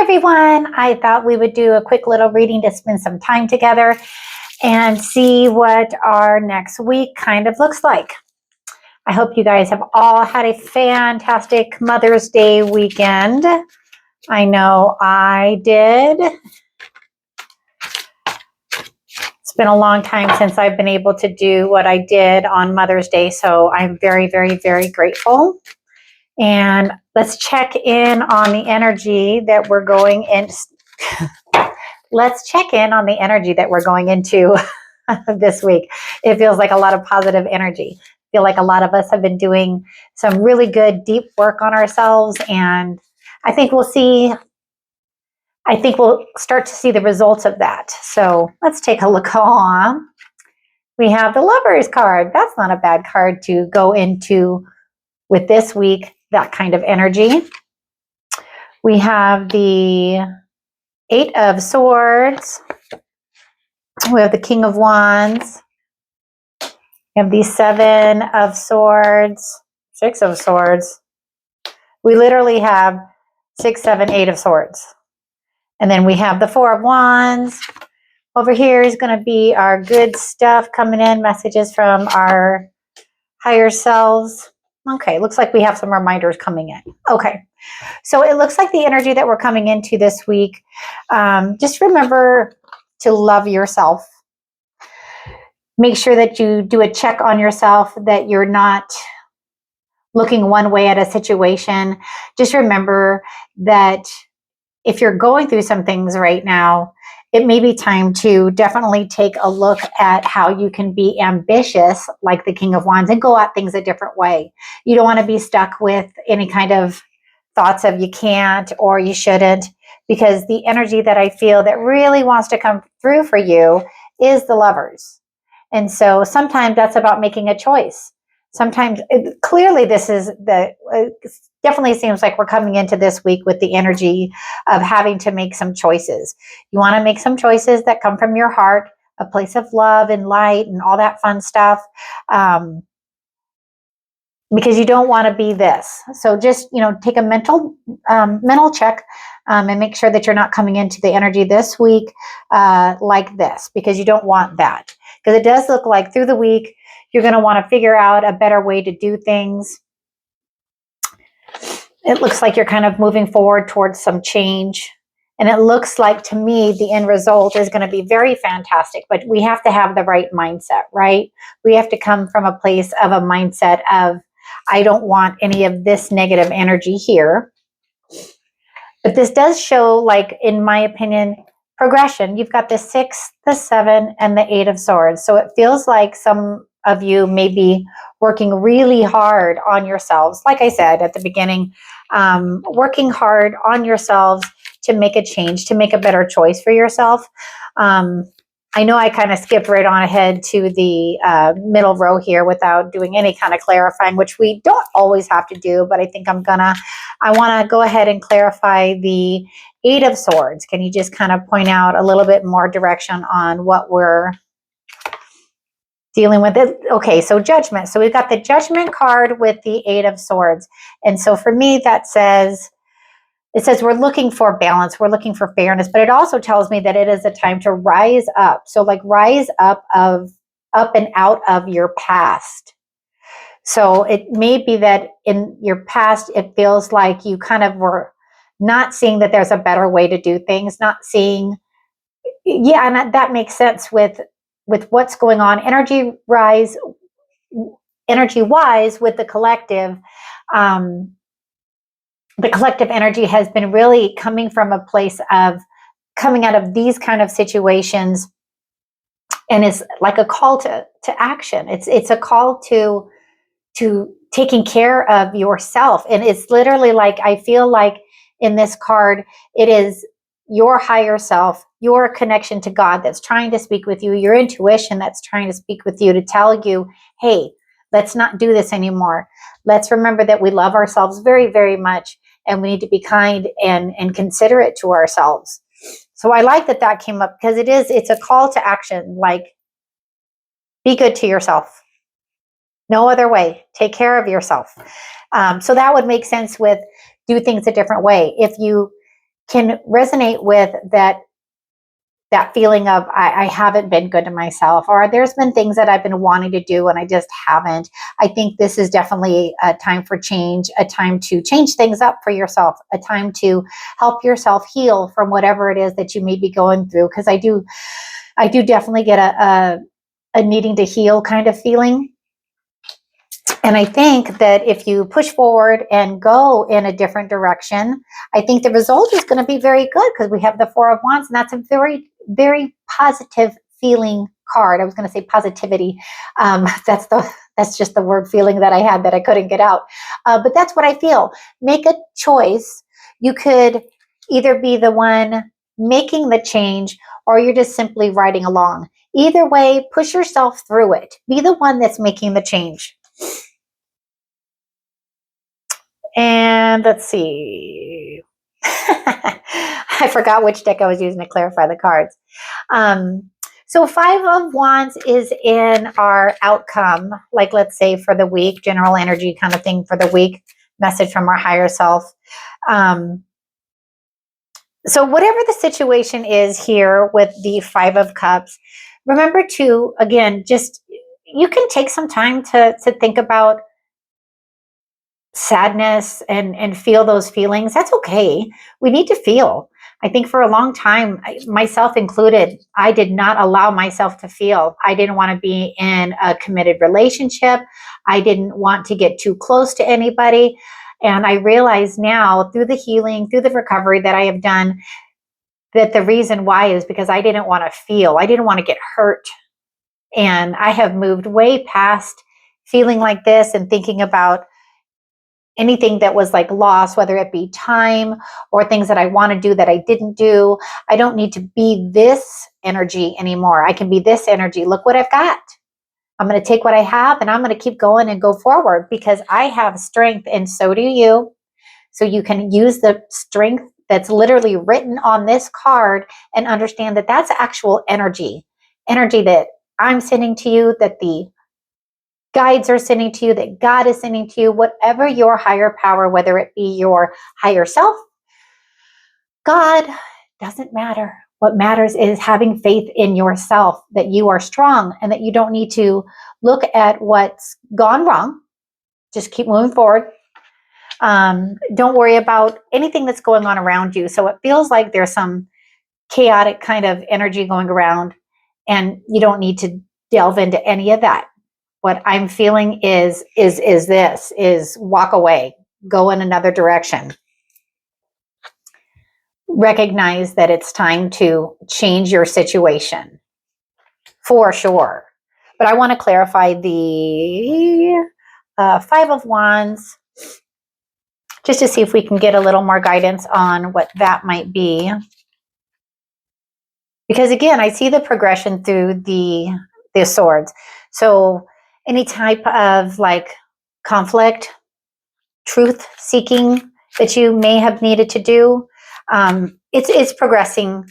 everyone. I thought we would do a quick little reading to spend some time together and see what our next week kind of looks like. I hope you guys have all had a fantastic Mother's Day weekend. I know I did. It's been a long time since I've been able to do what I did on Mother's Day, so I'm very, very, very grateful. And let's check in on the energy that we're going in. Let's check in on the energy that we're going into this week. It feels like a lot of positive energy. I feel like a lot of us have been doing some really good, deep work on ourselves, and I think we'll start to see the results of that. So let's take a look on. We have the Lovers card. That's not a bad card to go into with this week, that kind of energy. We have the Eight of Swords. We have the King of Wands. We have the Seven of Swords, Six of Swords. We literally have 6, 7, 8 of Swords. And then we have the Four of Wands. Over here is going to be our good stuff coming in, messages from our higher selves. Okay, looks like we have some reminders coming in. Okay, so it looks like the energy that we're coming into this week, just remember to love yourself. Make sure that you do a check on yourself, that you're not looking one way at a situation. Just remember that if you're going through some things right now, it may be time to definitely take a look at how you can be ambitious like the King of Wands and go at things a different way. You don't want to be stuck with any kind of thoughts of you can't or you shouldn't, because the energy that I feel that really wants to come through for you is the Lovers. And so sometimes that's about making a choice. Sometimes, clearly this is definitely seems like we're coming into this week with the energy of having to make some choices. You want to make some choices that come from your heart, a place of love and light and all that fun stuff, because you don't want to be this. So just, take a mental check and make sure that you're not coming into the energy this week like this, because you don't want that. Because it does look like through the week, you're going to want to figure out a better way to do things. It looks like you're kind of moving forward towards some change. And it looks like, to me, the end result is going to be very fantastic. But we have to have the right mindset, right? We have to come from a place of a mindset of, I don't want any of this negative energy here. But this does show, like, in my opinion, progression. You've got the 6, the 7, and the 8 of Swords. So it feels like some of you may be working really hard on yourselves. Like I said at the beginning, working hard on yourselves to make a change, to make a better choice for yourself. I know I kind of skipped right on ahead to the middle row here without doing any kind of clarifying, which we don't always have to do, but I think I want to go ahead and clarify the 8 of Swords. Can you just kind of point out a little bit more direction on what we're dealing with it? Okay, so Judgment. So we've got the Judgment card with the 8 of Swords. And so for me, it says we're looking for balance, we're looking for fairness, but it also tells me that it is a time to rise up. So like rise up and out of your past. So it may be that in your past, it feels like you kind of were not seeing that there's a better way to do things, not seeing, and that makes sense with what's going on energy-wise with the collective. The collective energy has been really coming from a place of coming out of these kind of situations, and it's like a call to action. It's a call to taking care of yourself. And it's literally like, I feel like in this card, it is your higher self, your connection to God that's trying to speak with you, your intuition that's trying to speak with you to tell you, hey, let's not do this anymore. Let's remember that we love ourselves very, very much, and we need to be kind and considerate to ourselves. So I like that came up, because it's a call to action, like be good to yourself. No other way. Take care of yourself. So that would make sense with do things a different way. If you can resonate with that feeling of I haven't been good to myself, or there's been things that I've been wanting to do and I just haven't. I think this is definitely a time for change, a time to change things up for yourself, a time to help yourself heal from whatever it is that you may be going through. Because I do definitely get a needing to heal kind of feeling. And I think that if you push forward and go in a different direction, I think the result is going to be very good, because we have the Four of Wands, and that's a very, very positive feeling card. I was going to say positivity. That's just the word feeling that I had that I couldn't get out. But that's what I feel. Make a choice. You could either be the one making the change, or you're just simply riding along. Either way, push yourself through it. Be the one that's making the change. And let's see. I forgot which deck I was using to clarify the cards. So Five of Wands is in our outcome, like let's say for the week, general energy kind of thing for the week, message from our higher self. So whatever the situation is here with the Five of Cups, remember to, again, just, you can take some time to think about sadness and feel those feelings. That's okay. We need to feel. I think for a long time, myself included, I did not allow myself to feel. I didn't want to be in a committed relationship. I didn't want to get too close to anybody. And I realize now through the healing, through the recovery that I have done, that the reason why is because I didn't want to feel. I didn't want to get hurt. And I have moved way past feeling like this and thinking about anything that was like loss, whether it be time or things that I want to do that I didn't do. I don't need to be this energy anymore. I can be this energy. Look what I've got. I'm going to take what I have and I'm going to keep going and go forward, because I have strength and so do you. So you can use the strength that's literally written on this card and understand that that's actual energy that I'm sending to you, that the guides are sending to you, that God is sending to you, whatever your higher power, whether it be your higher self, God, doesn't matter. What matters is having faith in yourself, that you are strong and that you don't need to look at what's gone wrong. Just keep moving forward. Don't worry about anything that's going on around you. So it feels like there's some chaotic kind of energy going around, and you don't need to delve into any of that. What I'm feeling is walk away, go in another direction. Recognize that it's time to change your situation, for sure. But I want to clarify the Five of Wands, just to see if we can get a little more guidance on what that might be. Because again, I see the progression through the swords. So any type of like conflict, truth seeking that you may have needed to do, it's progressing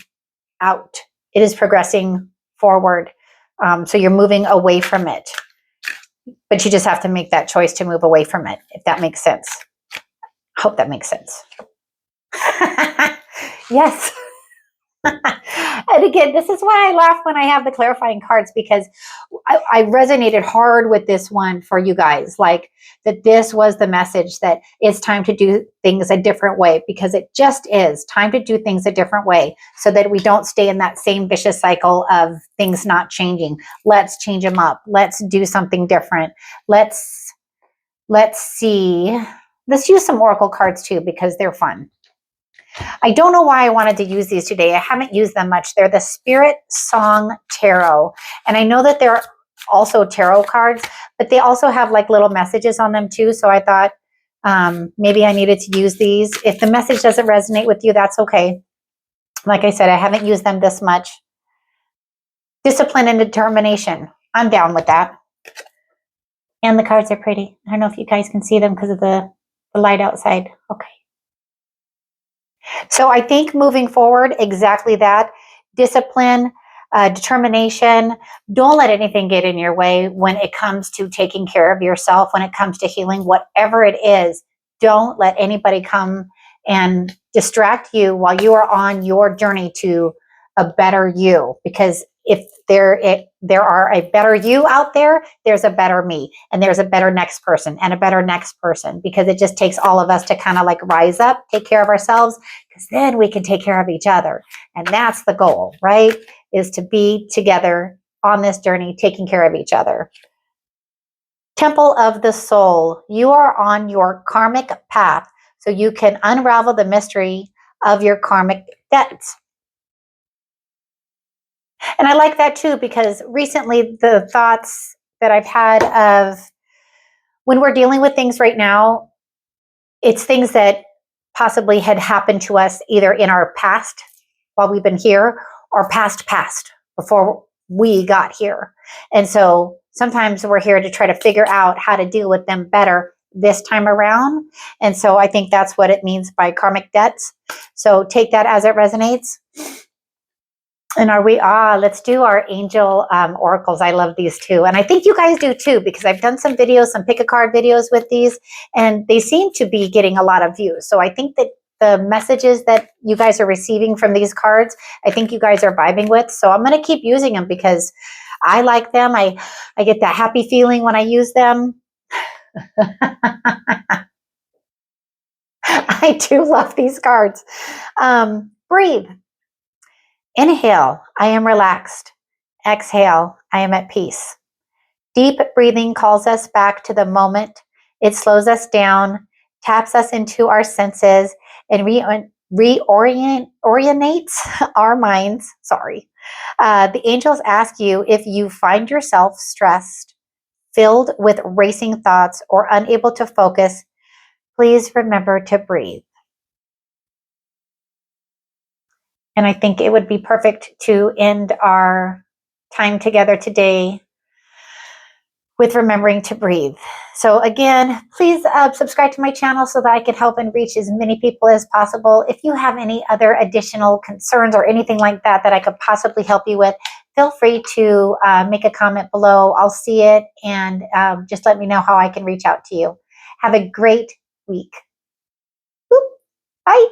out. It is progressing forward. So you're moving away from it. But you just have to make that choice to move away from it, if that makes sense. I hope that makes sense. Yes. And again, this is why I laugh when I have the clarifying cards, because I resonated hard with this one for you guys, like that this was the message that it's time to do things a different way, because it just is time to do things a different way so that we don't stay in that same vicious cycle of things not changing. Let's change them up. Let's do something different. Let's see. Let's use some oracle cards too, because they're fun. I don't know why I wanted to use these today. I haven't used them much. They're the Spirit Song Tarot. And I know that they're also tarot cards, but they also have like little messages on them too. So I thought maybe I needed to use these. If the message doesn't resonate with you, that's okay. Like I said, I haven't used them this much. Discipline and determination. I'm down with that. And the cards are pretty. I don't know if you guys can see them because of the light outside. Okay. So I think moving forward, exactly that. Discipline, determination. Don't let anything get in your way when it comes to taking care of yourself, when it comes to healing, whatever it is. Don't let anybody come and distract you while you are on your journey to a better you. Because if there are a better you out there, there's a better me, and there's a better next person, and a better next person, because it just takes all of us to kind of like rise up, take care of ourselves, because then we can take care of each other. And that's the goal, right? Is to be together on this journey, taking care of each other. Temple of the soul. You are on your karmic path, so you can unravel the mystery of your karmic debts. And I like that too, because recently the thoughts that I've had of when we're dealing with things right now, it's things that possibly had happened to us either in our past while we've been here, or past before we got here. And so sometimes we're here to try to figure out how to deal with them better this time around. And so I think that's what it means by karmic debts. So take that as it resonates. And let's do our angel oracles. I love these too. And I think you guys do too, because I've done some videos, some pick a card videos with these, and they seem to be getting a lot of views. So I think that the messages that you guys are receiving from these cards, I think you guys are vibing with. So I'm going to keep using them because I like them. I get that happy feeling when I use them. I do love these cards. Breathe. Inhale, I am relaxed. Exhale, I am at peace. Deep breathing calls us back to the moment. It slows us down, taps us into our senses, and reorientates our minds. Sorry. The angels ask you, if you find yourself stressed, filled with racing thoughts, or unable to focus, please remember to breathe. And I think it would be perfect to end our time together today with remembering to breathe. So again, please subscribe to my channel so that I can help and reach as many people as possible. If you have any other additional concerns or anything like that that I could possibly help you with, feel free to make a comment below. I'll see it, and just let me know how I can reach out to you. Have a great week. Boop. Bye.